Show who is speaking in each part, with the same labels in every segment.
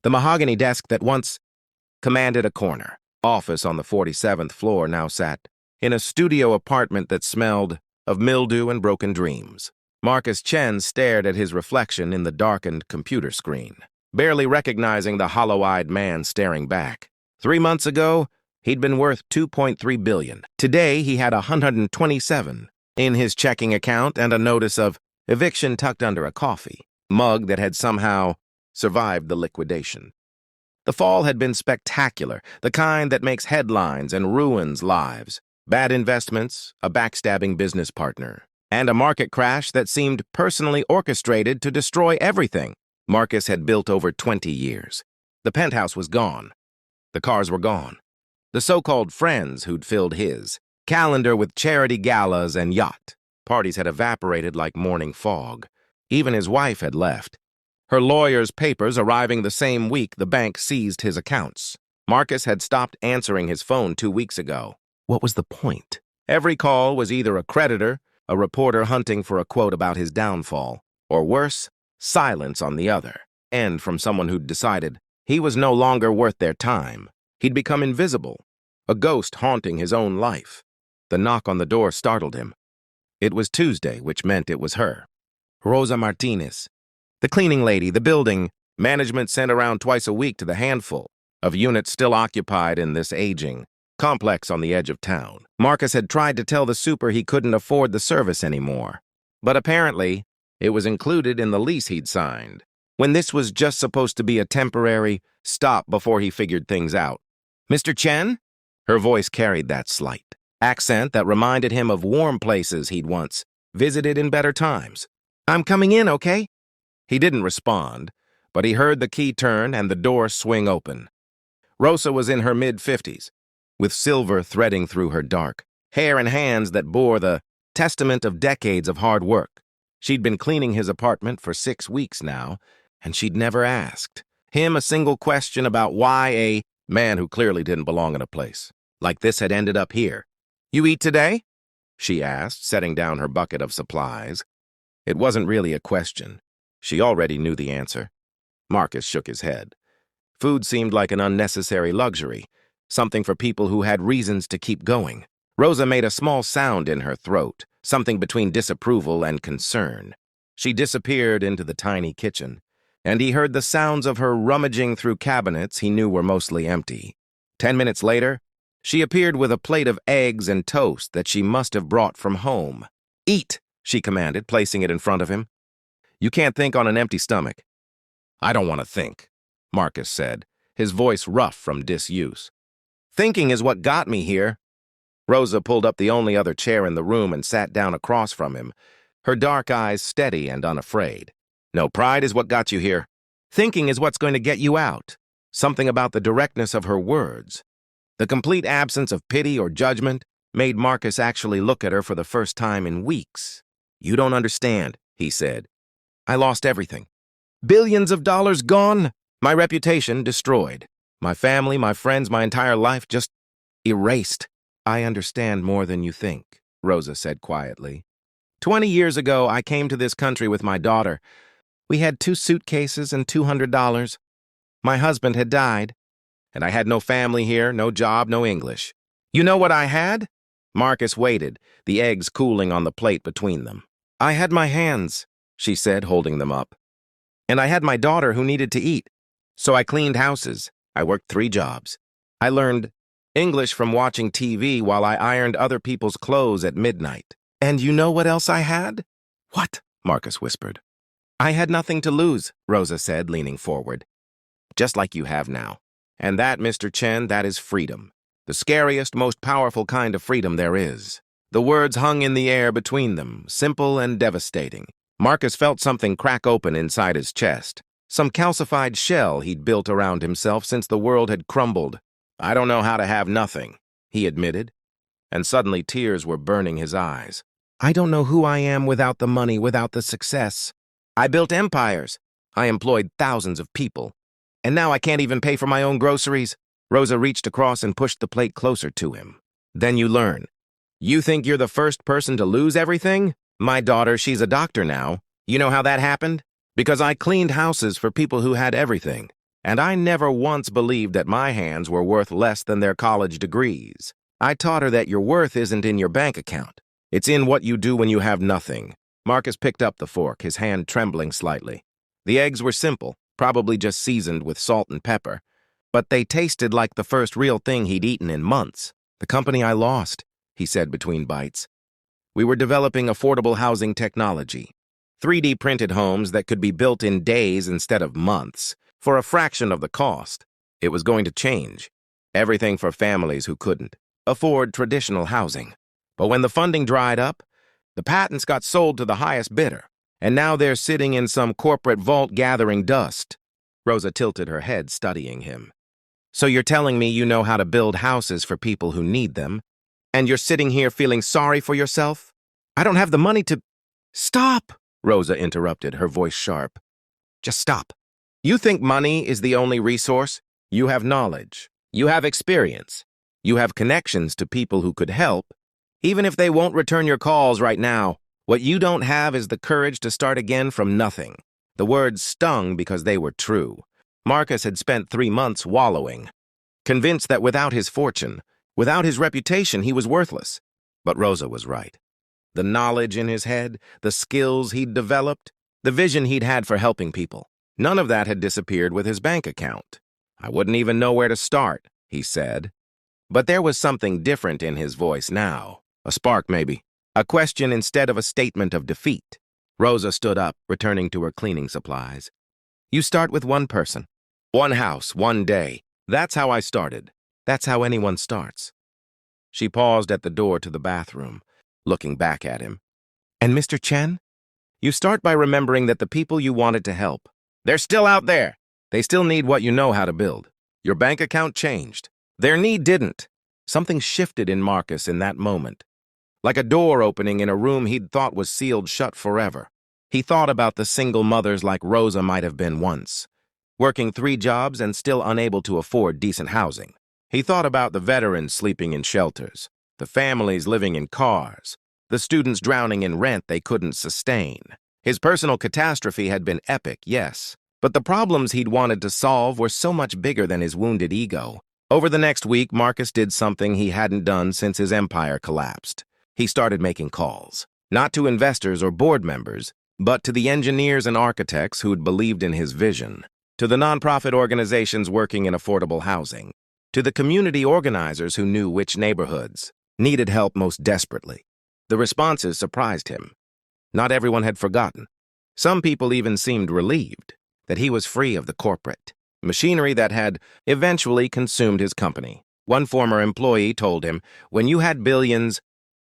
Speaker 1: The mahogany desk that once commanded a corner office on the 47th floor now sat in a studio apartment that smelled of mildew and broken dreams. Marcus Chen stared at his reflection in the darkened computer screen, barely recognizing the hollow-eyed man staring back. 3 months ago, he'd been worth $2.3 billion. Today, he had $127 in his checking account and a notice of eviction tucked under a coffee mug that had somehow survived the liquidation. The fall had been spectacular, the kind that makes headlines and ruins lives. Bad investments, a backstabbing business partner, and a market crash that seemed personally orchestrated to destroy everything Marcus had built over 20 years. The penthouse was gone. The cars were gone. The so-called friends who'd filled his calendar with charity galas and yacht parties had evaporated like morning fog. Even his wife had left. Her lawyer's papers arriving the same week the bank seized his accounts. Marcus had stopped answering his phone 2 weeks ago. What was the point? Every call was either a creditor, a reporter hunting for a quote about his downfall, or worse, silence on the other, and from someone who'd decided he was no longer worth their time. He'd become invisible, a ghost haunting his own life. The knock on the door startled him. It was Tuesday, which meant it was her. Rosa Martinez. The cleaning lady, the building management sent around twice a week to the handful of units still occupied in this aging complex on the edge of town. Marcus had tried to tell the super he couldn't afford the service anymore, but apparently it was included in the lease he'd signed, when this was just supposed to be a temporary stop before he figured things out. "Mr. Chen?" Her voice carried that slight accent that reminded him of warm places he'd once visited in better times. "I'm coming in, okay?" He didn't respond, but he heard the key turn and the door swing open. Rosa was in her mid-50s, with silver threading through her dark hair and hands that bore the testament of decades of hard work. She'd been cleaning his apartment for 6 weeks now, and she'd never asked him a single question about why a man who clearly didn't belong in a place like this had ended up here. "You eat today?" she asked, setting down her bucket of supplies. It wasn't really a question. She already knew the answer. Marcus shook his head. Food seemed like an unnecessary luxury, something for people who had reasons to keep going. Rosa made a small sound in her throat, something between disapproval and concern. She disappeared into the tiny kitchen, and he heard the sounds of her rummaging through cabinets he knew were mostly empty. 10 minutes later, she appeared with a plate of eggs and toast that she must have brought from home. "Eat," she commanded, placing it in front of him. "You can't think on an empty stomach." "I don't want to think," Marcus said, his voice rough from disuse. "Thinking is what got me here." Rosa pulled up the only other chair in the room and sat down across from him, her dark eyes steady and unafraid. "No, pride is what got you here. Thinking is what's going to get you out." Something about the directness of her words, the complete absence of pity or judgment, made Marcus actually look at her for the first time in weeks. "You don't understand," he said. "I lost everything. Billions of dollars gone. My reputation destroyed. My family, my friends, my entire life just erased." "I understand more than you think," Rosa said quietly. 20 years ago, I came to this country with my daughter. We had 2 suitcases and $200. My husband had died, and I had no family here, no job, no English. You know what I had? Marcus waited, the eggs cooling on the plate between them. "I had my hands," she said, holding them up. "And I had my daughter who needed to eat. So I cleaned houses. I worked 3 jobs. I learned English from watching TV while I ironed other people's clothes at midnight. And you know what else I had?" "What?" Marcus whispered. "I had nothing to lose," Rosa said, leaning forward. "Just like you have now. And that, Mr. Chen, that is freedom. The scariest, most powerful kind of freedom there is." The words hung in the air between them, simple and devastating. Marcus felt something crack open inside his chest, some calcified shell he'd built around himself since the world had crumbled. "I don't know how to have nothing," he admitted, and suddenly tears were burning his eyes. "I don't know who I am without the money, without the success. I built empires. I employed thousands of people. And now I can't even pay for my own groceries." Rosa reached across and pushed the plate closer to him. "Then you learn. You think you're the first person to lose everything? My daughter, she's a doctor now. You know how that happened? Because I cleaned houses for people who had everything. And I never once believed that my hands were worth less than their college degrees. I taught her that your worth isn't in your bank account. It's in what you do when you have nothing. Marcus picked up the fork, his hand trembling slightly. The eggs were simple, probably just seasoned with salt and pepper, but they tasted like the first real thing he'd eaten in months. The company I lost, he said between bites. We were developing affordable housing technology, 3D printed homes that could be built in days instead of months, for a fraction of the cost. It was going to change. Everything for families who couldn't afford traditional housing. But when the funding dried up, the patents got sold to the highest bidder, and now they're sitting in some corporate vault gathering dust. Rosa tilted her head, studying him. So you're telling me you know how to build houses for people who need them, and you're sitting here feeling sorry for yourself? I don't have the money to— Stop, Rosa interrupted, her voice sharp. Just stop. You think money is the only resource? You have knowledge. You have experience. You have connections to people who could help. Even if they won't return your calls right now, what you don't have is the courage to start again from nothing. The words stung because they were true. Marcus had spent 3 months wallowing, convinced that without his fortune, without his reputation, he was worthless. But Rosa was right. The knowledge in his head, the skills he'd developed, the vision he'd had for helping people, none of that had disappeared with his bank account. I wouldn't even know where to start, he said. But there was something different in his voice now. A spark, maybe. A question instead of a statement of defeat. Rosa stood up, returning to her cleaning supplies. You start with one person. One house, one day. That's how I started. That's how anyone starts. She paused at the door to the bathroom, looking back at him. And Mr. Chen? You start by remembering that the people you wanted to help, they're still out there. They still need what you know how to build. Your bank account changed. Their need didn't. Something shifted in Marcus in that moment. Like a door opening in a room he'd thought was sealed shut forever. He thought about the single mothers like Rosa might have been once, working 3 jobs and still unable to afford decent housing. He thought about the veterans sleeping in shelters, the families living in cars, the students drowning in rent they couldn't sustain. His personal catastrophe had been epic, yes, but the problems he'd wanted to solve were so much bigger than his wounded ego. Over the next week, Marcus did something he hadn't done since his empire collapsed. He started making calls, not to investors or board members, but to the engineers and architects who'd believed in his vision, to the nonprofit organizations working in affordable housing, to the community organizers who knew which neighborhoods needed help most desperately. The responses surprised him. Not everyone had forgotten. Some people even seemed relieved that he was free of the corporate machinery that had eventually consumed his company. One former employee told him, when you had billions,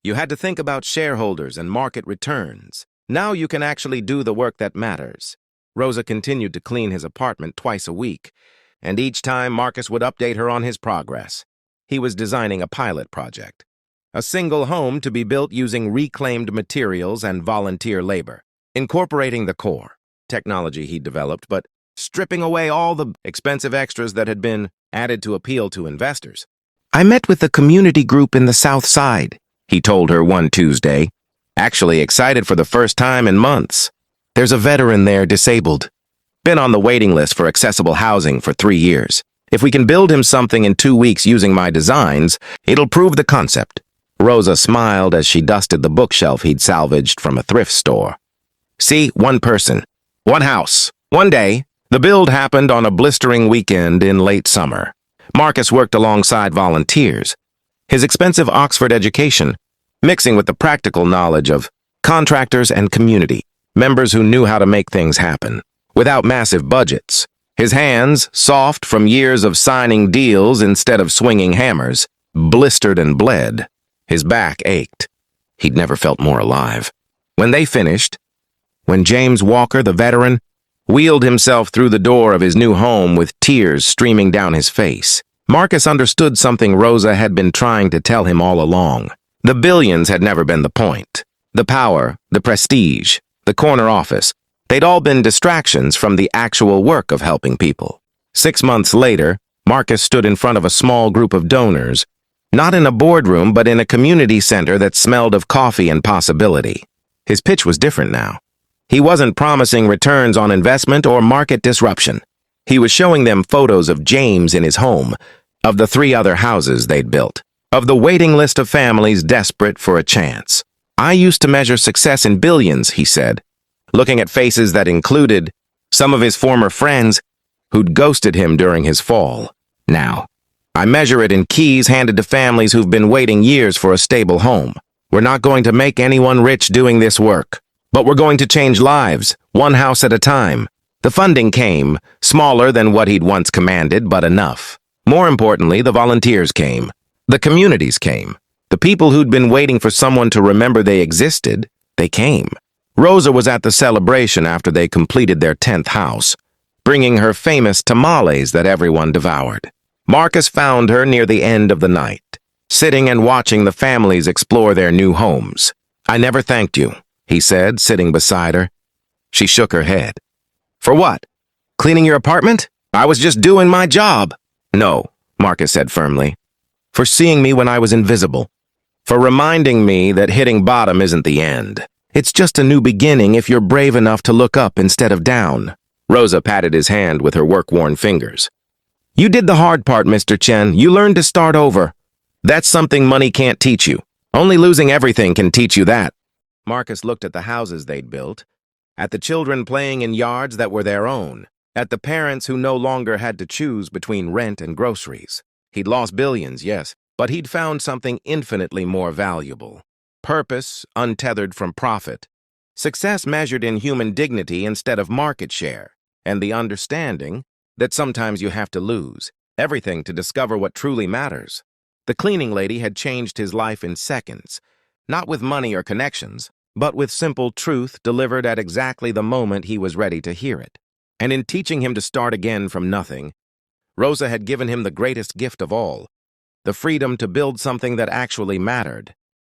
Speaker 1: you had to think about shareholders and market returns. Now you can actually do the work that matters. Rosa continued to clean his apartment twice a week, and each time Marcus would update her on his progress. He was designing a pilot project, a single home to be built using reclaimed materials and volunteer labor, incorporating the core technology he developed, but stripping away all the expensive extras that had been added to appeal to investors. I met with the community group in the South Side, he told her one Tuesday, actually excited for the first time in months. There's a veteran there, disabled. Been on the waiting list for accessible housing for 3 years. If we can build him something in 2 weeks using my designs, it'll prove the concept. Rosa smiled as she dusted the bookshelf he'd salvaged from a thrift store. See, one person, one house, one day. The build happened on a blistering weekend in late summer. Marcus worked alongside volunteers. His expensive Oxford education, mixing with the practical knowledge of contractors and community, members who knew how to make things happen, without massive budgets. His hands, soft from years of signing deals instead of swinging hammers, blistered and bled. His back ached. He'd never felt more alive. When they finished, when James Walker, the veteran, wheeled himself through the door of his new home with tears streaming down his face, Marcus understood something Rosa had been trying to tell him all along. The billions had never been the point. The power, the prestige, the corner office, they'd all been distractions from the actual work of helping people. 6 months later, Marcus stood in front of a small group of donors, not in a boardroom but in a community center that smelled of coffee and possibility. His pitch was different now. He wasn't promising returns on investment or market disruption. He was showing them photos of James in his home, of the 3 other houses they'd built, of the waiting list of families desperate for a chance. I used to measure success in billions, he said, looking at faces that included some of his former friends who'd ghosted him during his fall. Now, I measure it in keys handed to families who've been waiting years for a stable home. We're not going to make anyone rich doing this work, but we're going to change lives, one house at a time. The funding came, smaller than what he'd once commanded, but enough. More importantly, the volunteers came. The communities came. The people who'd been waiting for someone to remember they existed, they came. Rosa was at the celebration after they completed their 10th house, bringing her famous tamales that everyone devoured. Marcus found her near the end of the night, sitting and watching the families explore their new homes. "I never thanked you," he said, sitting beside her. She shook her head. "For what? Cleaning your apartment? I was just doing my job." "No," Marcus said firmly. "For seeing me when I was invisible. For reminding me that hitting bottom isn't the end. It's just a new beginning if you're brave enough to look up instead of down." Rosa patted his hand with her work-worn fingers. "You did the hard part, Mr. Chen. You learned to start over. That's something money can't teach you. Only losing everything can teach you that." Marcus looked at the houses they'd built, at the children playing in yards that were their own, at the parents who no longer had to choose between rent and groceries. He'd lost billions, yes, but he'd found something infinitely more valuable. Purpose, untethered from profit. Success measured in human dignity instead of market share. And the understanding that sometimes you have to lose everything to discover what truly matters. The cleaning lady had changed his life in seconds, not with money or connections, but with simple truth delivered at exactly the moment he was ready to hear it. And in teaching him to start again from nothing, Rosa had given him the greatest gift of all, the freedom to build something that actually mattered.